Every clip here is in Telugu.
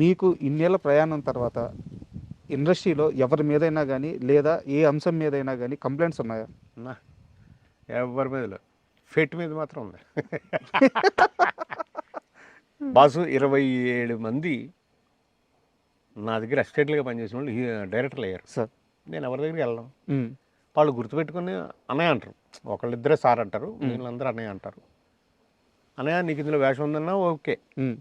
మీకు ఇన్నేళ్ల ప్రయాణం తర్వాత ఇండస్ట్రీలో ఎవరి మీదైనా గానీ, లేదా ఏ అంశం మీదైనా గానీ కంప్లెయింట్స్ ఉన్నాయా? నా ఎవరి మీద లేవు. ఫెట్ మీద మాత్రం ఉంది. బాసు 27 మంది నా దగ్గర అసిస్టెంట్లుగా పనిచేసిన వాళ్ళు డైరెక్టర్లు అయ్యారు. సార్. నేను ఎవరి దగ్గరికి వెళ్ళను. హ్మ్. వాళ్ళు గుర్తుపెట్టుకుని అన్నయ్య అంటారు. ఒకళ్ళిద్దరే సార్ అంటారు, వీళ్ళందరూ అన్నయ్య అంటారు. అన్నయ్య నీకు ఇందులో వేషం ఉందన్నా ఓకే, హ్మ్.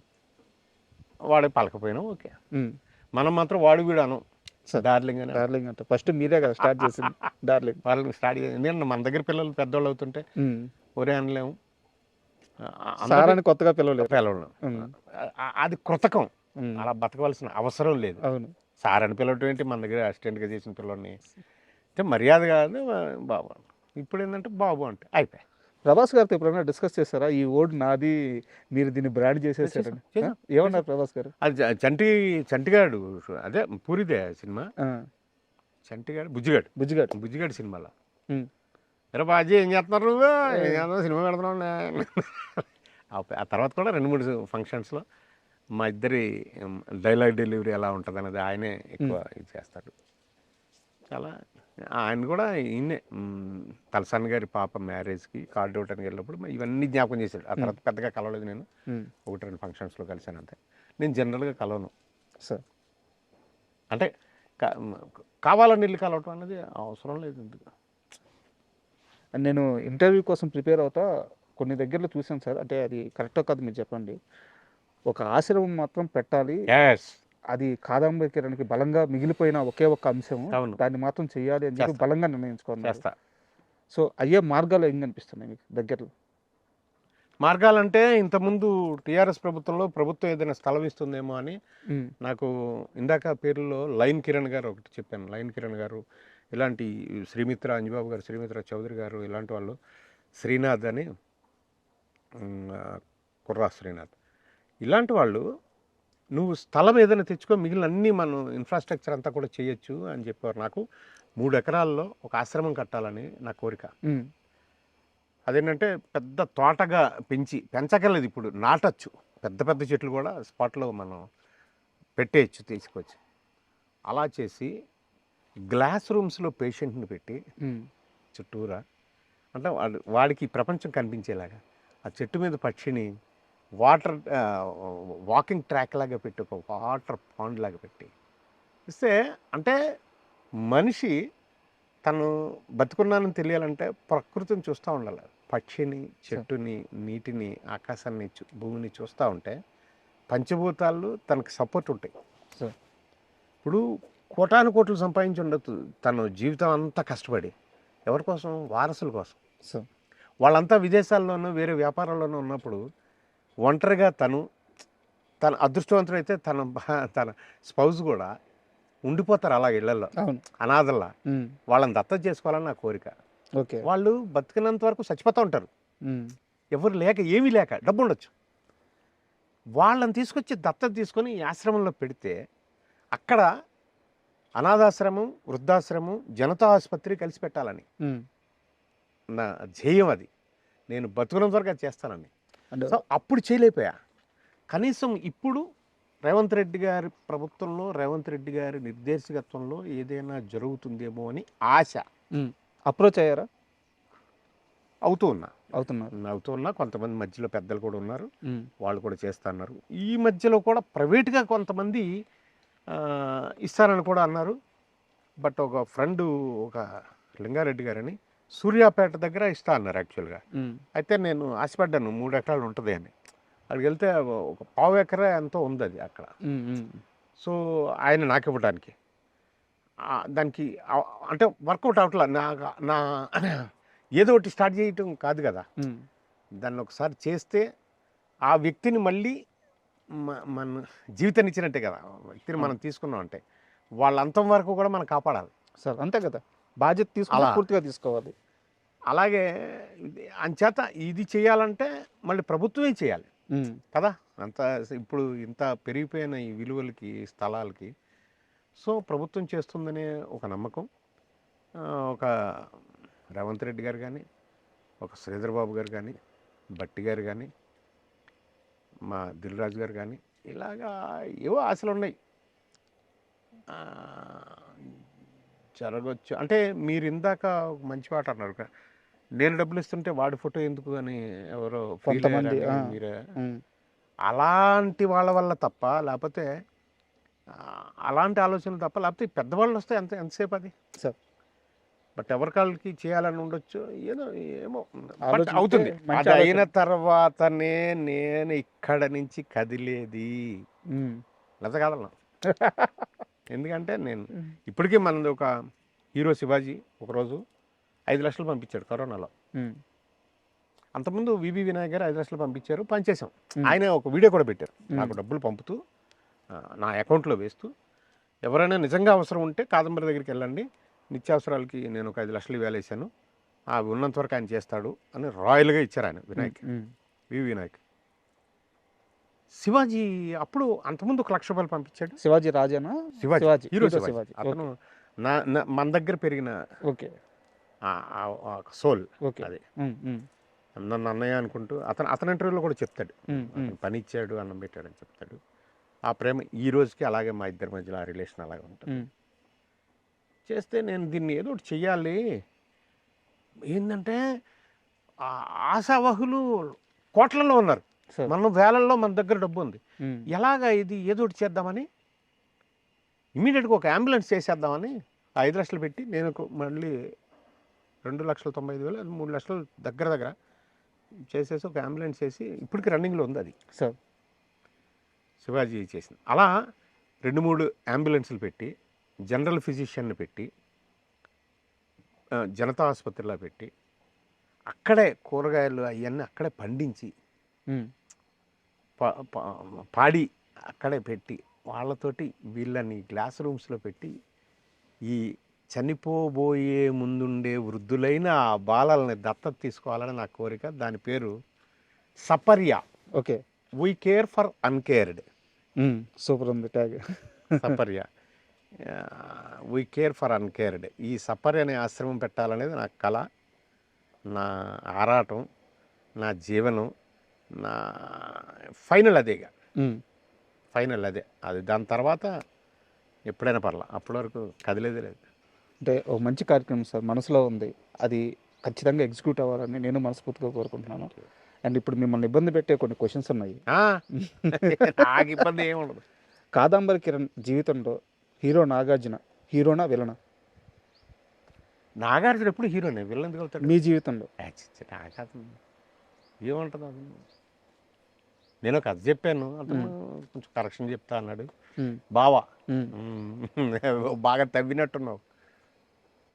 వాడే పలకపోయినా ఓకే. హ్మ్. మనం మాత్రం వాడు వీడు అనం. సార్. డార్లింగ్ అని డార్లింగ్ అంటే ఫస్ట్ మీరే కదా స్టార్ట్ చేసింది డార్లింగ్. వాళ్ళని స్టార్ట్ చేసి నేను మన దగ్గర పిల్లలు పెద్దవాళ్ళు అవుతుంటే హ్మ్. ఒరే అనలేము, సార్ అని కొత్తగా పిలవలేదు. పిల్లలు. హ్మ్. అది కృతకం. హ్మ్. అలా బతకవలసిన అవసరం లేదు. అవును. సార్ అని పిలవటం ఏంటి, మన దగ్గర అసిస్టెంట్గా చేసిన పిల్లల్ని అంటే మర్యాద కాదు బాబు. ఇప్పుడు ఏంటంటే బాబు అంటే అయిపోయాయి. ప్రభాస్ గారితో ఎప్పుడైనా డిస్కస్ చేశారా? ఈ ఓడ్ నాది, మీరు దీన్ని బ్రాండ్ చేసేసారని. చేసాం. ఏమన్నారు ప్రభాస్ గారు? అది చంటిగాడు, అదే పూరిదే సినిమా. ఆ, చంటిగాడు బుజ్జిగాడు, బుజ్జిగాడు. బుజ్జిగాడు సినిమాలో హ్మ్. ఎరా బాజీ ఏం చేస్తున్నారు నువ్వు, ఏం చేస్తున్నావు, సినిమా పెడుతున్నావు. ఆ తర్వాత కూడా 2-3 ఫంక్షన్స్లో మా ఇద్దరి డైలాగ్ డెలివరీ ఎలా ఉంటుంది అనేది ఆయనే ఎక్కువ ఇది చేస్తాడు. చాలా ఆయన కూడా ఈయనే తలసాని గారి పాప మ్యారేజ్కి కార్డు ఇవ్వడానికి వెళ్ళినప్పుడు ఇవన్నీ జ్ఞాపకం చేశాడు. ఆ తర్వాత పెద్దగా కలవలేదు, నేను 1-2 ఫంక్షన్స్లో కలిశాను అంతే. నేను జనరల్గా కలవను సార్. అంటే కావాలని వెళ్ళి కలవటం అనేది అవసరం లేదు. ఎందుకు నేను ఇంటర్వ్యూ కోసం ప్రిపేర్ అవుతా కొన్ని దగ్గరలో చూసాను సార్. అంటే అది కరెక్టో కాదు మీరు చెప్పండి. ఒక ఆశ్రమం మాత్రం పెట్టాలి, ఎస్ అది కాదంబరికి బలంగా మిగిలిపోయిన ఒకే ఒక్క అంశం, అవును దాన్ని మాత్రం చేయాలి అని చెప్పి చేస్తా. బలంగా నిర్ణయించుకున్నారు. చేస్తా. సో అయ్యే మార్గాలు ఏం కనిపిస్తున్నాయి మీకు దగ్గరలో? మార్గాలంటే ఇంతకుముందు టీఆర్ఎస్ ప్రభుత్వంలో ప్రభుత్వం ఏదైనా స్థలం ఇస్తుందేమో అని నాకు ఇందాక పేర్లలో లైన్ కిరణ్ గారు ఒకటి చెప్పాను. లైన్ కిరణ్ గారు, ఇలాంటి శ్రీమిత్ర అంజబాబు గారు, శ్రీమిత్ర చౌదరి గారు, ఇలాంటి వాళ్ళు, శ్రీనాథ్ అని కుర్రా శ్రీనాథ్, ఇలాంటి వాళ్ళు నువ్వు స్థలం ఏదైనా తెచ్చుకో, మిగిలిన అన్నీ మనం ఇన్ఫ్రాస్ట్రక్చర్ అంతా కూడా చేయొచ్చు అని చెప్పారు. నాకు 3 ఎకరాల్లో ఒక ఆశ్రమం కట్టాలని నా కోరిక. అదేంటంటే పెద్ద తోటగా పెంచగలదు, ఇప్పుడు నాటచ్చు. పెద్ద పెద్ద చెట్లు కూడా స్పాట్లో మనం పెట్టేయచ్చు తీసుకొచ్చి. అలా చేసి గ్లాస్ రూమ్స్లో పేషెంట్ని పెట్టి చుట్టూరా, అంటే వాడికి ప్రపంచం కనిపించేలాగా ఆ చెట్టు మీద పక్షిని వాటర్ వాకింగ్ ట్రాక్ లాగా పెట్టి, ఒక వాటర్ పాండ్ లాగా పెట్టి ఇస్తే, అంటే మనిషి తను బతుకున్నానని తెలియాలంటే ప్రకృతిని చూస్తూ ఉండాలి. పక్షిని, చెట్టుని, నీటిని, ఆకాశాన్ని, భూమిని చూస్తూ ఉంటే పంచభూతాలు తనకు సపోర్ట్ ఉంటాయి. ఇప్పుడు కోటాను కోట్లు సంపాదించి ఉండొచ్చు తను జీవితం అంతా కష్టపడి, ఎవరి కోసం? వారసుల కోసం. వాళ్ళంతా విదేశాల్లోనూ వేరే వ్యాపారాల్లోనూ ఉన్నప్పుడు ఒంటరిగా తన అదృష్టవంతుడైతే తన స్పౌజ్ కూడా ఉండిపోతారు అలా ఇళ్లలో అనాథల్లా. వాళ్ళని దత్తత చేసుకోవాలని నా కోరిక. వాళ్ళు బతికినంత వరకు చచ్చిపోతూ ఉంటారు, ఎవరు లేక, ఏమీ లేక, డబ్బు ఉండొచ్చు. వాళ్ళని తీసుకొచ్చి దత్తత తీసుకొని ఈ ఆశ్రమంలో పెడితే, అక్కడ అనాథాశ్రమం, వృద్ధాశ్రమం, జనతా ఆసుపత్రి కలిసి పెట్టాలని నా ధ్యేయం. అది నేను బతుకున్నంత వరకు అది చేస్తానని. సో అప్పుడు చేయలేకపోయా. కనీసం ఇప్పుడు రేవంత్ రెడ్డి గారి ప్రభుత్వంలో, రేవంత్ రెడ్డి గారి నిర్దేశకత్వంలో ఏదైనా జరుగుతుందేమో అని ఆశ. అప్రోచ్ అయ్యారా? అవుతున్నా. కొంతమంది మధ్యలో పెద్దలు కూడా ఉన్నారు, వాళ్ళు కూడా చేస్తా అన్నారు. ఈ మధ్యలో కూడా ప్రైవేట్గా కొంతమంది ఇస్తారని కూడా అన్నారు. బట్ ఒక ఫ్రెండు, ఒక లింగారెడ్డి గారని సూర్యాపేట దగ్గర ఇస్తా అన్నారు యాక్చువల్గా. అయితే నేను ఆశపడ్డాను 3 ఎకరాలు ఉంటుంది అని. అక్కడికి వెళ్తే ఒక 1/4 ఎకరా ఎంతో ఉంది అది అక్కడ. సో ఆయన నాకు ఇవ్వడానికి దానికి అంటే వర్కౌట్ అవట్లా. నా ఏదో ఒకటి స్టార్ట్ చేయటం కాదు కదా, దాన్ని ఒకసారి చేస్తే ఆ వ్యక్తిని మళ్ళీ మన జీవితాన్ని ఇచ్చినట్టే కదా. వ్యక్తిని మనం తీసుకున్నాం అంటే వాళ్ళ అంతం వరకు కూడా మనం కాపాడాలి సార్. అంతే కదా, బాధ్యత తీసుకుని పూర్తిగా తీసుకోవాలి. అలాగే అంచేత ఇది చేయాలంటే మళ్ళీ ప్రభుత్వమే చేయాలి కదా. అంత ఇప్పుడు ఇంత పెరిగిపోయిన ఈ విలువలకి, స్థలాలకి, సో ప్రభుత్వం చేస్తుందనే ఒక నమ్మకం, ఒక రేవంత్ రెడ్డి గారు కానీ, ఒక శ్రీధర్ బాబు గారు కానీ, బట్టి గారు కానీ, మా దిల్ రాజు గారు కానీ, ఇలాగా ఏవో ఆశలు ఉన్నాయి. ఆ, జరగచ్చు అంటే మీరు ఇందాక ఒక మంచి మాట అన్నారు కదా, నేను డబ్బులు ఇస్తుంటే వాడి ఫోటో ఎందుకు అని ఎవరో ఫీల్ కొంతమంది అయ్యారని మీరే. అలాంటి వాళ్ళ వల్ల తప్ప, లేకపోతే ఆ, అలాంటి ఆలోచనలు తప్ప, లేకపోతే ఈ పెద్దవాళ్ళు వస్తే ఎంతసేపు అది. సార్ బట్ ఎవరికాళ్ళకి చేయాలని ఉండొచ్చు, ఏదో ఏమో బట్ ఆలోచిస్తే అవుతుంది. మంచి అది అయిన ఆలోచన. తర్వాతనే నేను ఇక్కడ నుంచి కదిలేది, లేదా కాదన్నా. ఎందుకంటే నేను ఇప్పటికీ మనది ఒక హీరో శివాజీ ఒకరోజు 5 లక్షలు పంపించాడు కరోనాలో. అంతకుముందు వివి వినాయక్ గారు 5 లక్షలు పంపించారు, పనిచేసాం. ఆయన ఒక వీడియో కూడా పెట్టారు, నాకు డబ్బులు పంపుతూ నా అకౌంట్లో వేస్తూ, ఎవరైనా నిజంగా అవసరం ఉంటే కాదంబరి దగ్గరికి వెళ్ళండి, నిత్యావసరాలకి నేను ఒక 5 లక్షలు వేలేసాను, అవి ఉన్నంత వరకు ఆయన చేస్తాడు అని రాయల్గా ఇచ్చారు ఆయన వినాయక్, వివి వినాయక్. శివాజీ అప్పుడు అంతకుముందు 1 లక్ష రూపాయలు పంపించాడు. శివాజీ రాజేనా? శివాజీ హీరో శివాజీ. అతను మన దగ్గర పెరిగిన ఓకే సోల్. ఓకే అది నన్ను అన్నయ్య అనుకుంటూ అతని ఇంటర్వ్యూలో కూడా చెప్తాడు, అతను పని ఇచ్చాడు, అన్నం పెట్టాడు అని చెప్తాడు. ఆ ప్రేమ ఈ రోజుకి అలాగే మా ఇద్దరి మధ్యలో ఆ రిలేషన్ అలాగే ఉంటుంది. చేస్తే నేను దీన్ని ఏదో ఒకటి చెయ్యాలి, ఏంటంటే ఆశావహులు కోట్లలో ఉన్నారు, మనం వేలల్లో మన దగ్గర డబ్బు ఉంది, ఎలాగా ఇది ఏదో ఒకటి చేద్దామని ఇమీడియట్గా ఒక అంబులెన్స్ చేసేద్దామని 5 లక్షలు పెట్టి, నేను మళ్ళీ 2,95,000 3 లక్షలు దగ్గర చేసేసి ఒక అంబులెన్స్ చేసి ఇప్పటికి రన్నింగ్లో ఉంది అది. సార్ శివాజీ చేసింది. అలా 2-3 అంబులెన్సులు పెట్టి, జనరల్ ఫిజిషియన్ని పెట్టి, జనతా ఆసుపత్రిలో పెట్టి, అక్కడే కూరగాయలు అవన్నీ అక్కడే పండించి, పాడి అక్కడే పెట్టి, వాళ్ళతోటి వీళ్ళని క్లాస్ రూమ్స్లో పెట్టి, ఈ చనిపోబోయే ముందుండే వృద్ధులైన ఆ బాలల్ని దత్తత తీసుకోవాలని నా కోరిక. దాని పేరు Saparya. Okay, we care for uncared. Super ఉంది tag. Saparya, we care for uncared. ఈ సపర్య అనే ఆశ్రమం పెట్టాలనేది నా కళ, నా ఆరాటం, నా జీవనం, నా ఫైనల్ అదేగా. ఫైనల్ అదే. అది దాని తర్వాత ఎప్పుడైనా పర్లా, అప్పటి వరకు కదిలేదే లేదు. అంటే ఒక మంచి కార్యక్రమం సార్, మనసులో ఉంది, అది ఖచ్చితంగా ఎగ్జిక్యూట్ అవ్వాలని నేను మనస్ఫూర్తిగా కోరుకుంటున్నాను. అండ్ ఇప్పుడు మిమ్మల్ని ఇబ్బంది పెట్టే కొన్ని క్వశ్చన్స్ ఉన్నాయి. నాకు ఇబ్బంది ఏముండదు. కాదంబరి కిరణ్ జీవితంలో హీరో నాగార్జున హీరోనా విలనా? నాగార్జున ఎప్పుడు హీరోనే, విలన్ ఎందుకు అవుతాడు మీ జీవితంలో? ఏముంటుంది అది. నేను కథ చెప్పాను, అతను కొంచెం కరెక్షన్ చెప్తా అన్నాడు. బావా, బాగా తవ్వినట్టున్నావు.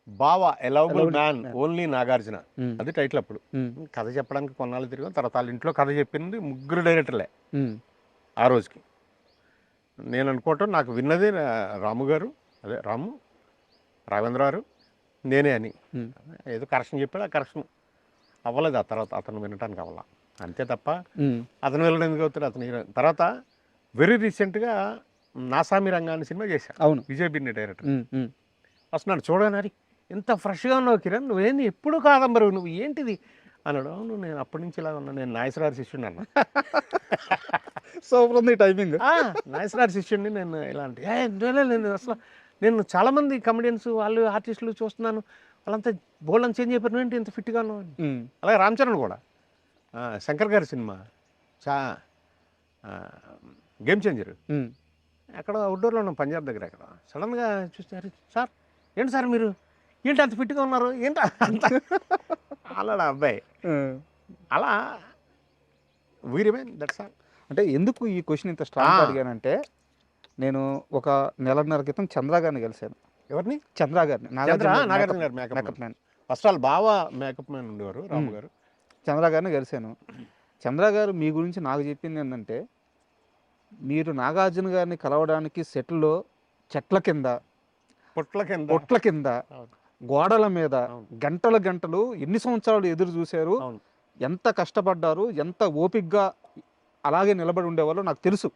బావా ఎ లవబుల్ మ్యాన్ ఓన్లీ నాగార్జున, అది టైటిల్. అప్పుడు కథ చెప్పడానికి కొన్నాళ్ళు తిరిగాం. తర్వాత వాళ్ళ ఇంట్లో కథ చెప్పింది 3 డైరెక్టర్లే ఆ రోజుకి. నేను అనుకోవటం నాకు విన్నది రాము గారు, అదే రాఘవేంద్ర గారు, నేనే అని. ఏదో కరెక్షన్ చెప్పాడు, ఆ కరెక్షన్ అవ్వలేదు. ఆ తర్వాత అతను వినటానికి అవ్వాల, అంతే తప్ప అతను వెళ్ళడం ఎందుకు అవుతాడు. అతను హీరో. తర్వాత వెరీ రీసెంట్గా నాసామి రంగాన్ని సినిమా చేశాను. అవును, విజయ్ బిన్ని డైరెక్టర్. వస్తున్నాడు, చూడగానే ఎంత ఫ్రెష్గా ఉన్నావు కిరణ్, నువ్వేంది ఎప్పుడు కాదంబరు, నువ్వు ఏంటిది అన్నాడు. అవును, నేను అప్పటి నుంచి ఇలా ఉన్నా, నేను నాగేశ్వరరావు శిష్యుడిని అన్న. సూపర్ ఉంది టైమింగ్. నాగేశ్వరరావు శిష్యుడిని నేను. ఇలాంటి నేను అసలు నేను చాలామంది కమెడియన్స్ వాళ్ళు ఆర్టిస్టులు చూస్తున్నాను, వాళ్ళంతా బోల్డ్ చేంజ్ అయిపోయారు, నువ్వేంటి ఇంత ఫిట్గా ఉన్నావు. అలాగే రామ్ చరణ్ కూడా శంకర్ గారి సినిమా గేమ్ చేంజర్, అక్కడ అవుట్డోర్లో ఉన్నాం పంజాబ్ దగ్గర. అక్కడ సడన్గా చూస్తారు, సార్ ఏంటి సార్ మీరు ఏంటి అంత ఫిట్గా ఉన్నారు ఏంటి అంత అలా అబ్బాయి. అలా వీరిమేన్ దట్స్ ఆల్. అంటే ఎందుకు ఈ క్వశ్చన్ ఇంత స్ట్రాంగ్ అడిగానంటే, నేను ఒక 1.5 క్రితం చంద్ర గారిని కలిశాను. ఎవరిని? చంద్ర గారిని. నాగార్జున గారు మేకప్ మ్యాన్. ఫస్ట్ ఆల్ బాగా మేకప్ మ్యాన్ ఉండేవారు రాము గారు. చంద్ర గారిని కలిశాను. చంద్ర గారు మీ గురించి నాకు చెప్పింది ఏంటంటే, మీరు నాగార్జున గారిని కలవడానికి సెట్లో చెట్ల కింద, పొట్ల కింద, గోడల మీద గంటలు ఎన్ని సంవత్సరాలు ఎదురు చూశారు, ఎంత కష్టపడ్డారు, ఎంత ఓపిక్గా అలాగే నిలబడి ఉండేవాళ్ళు నాకు తెలుసు.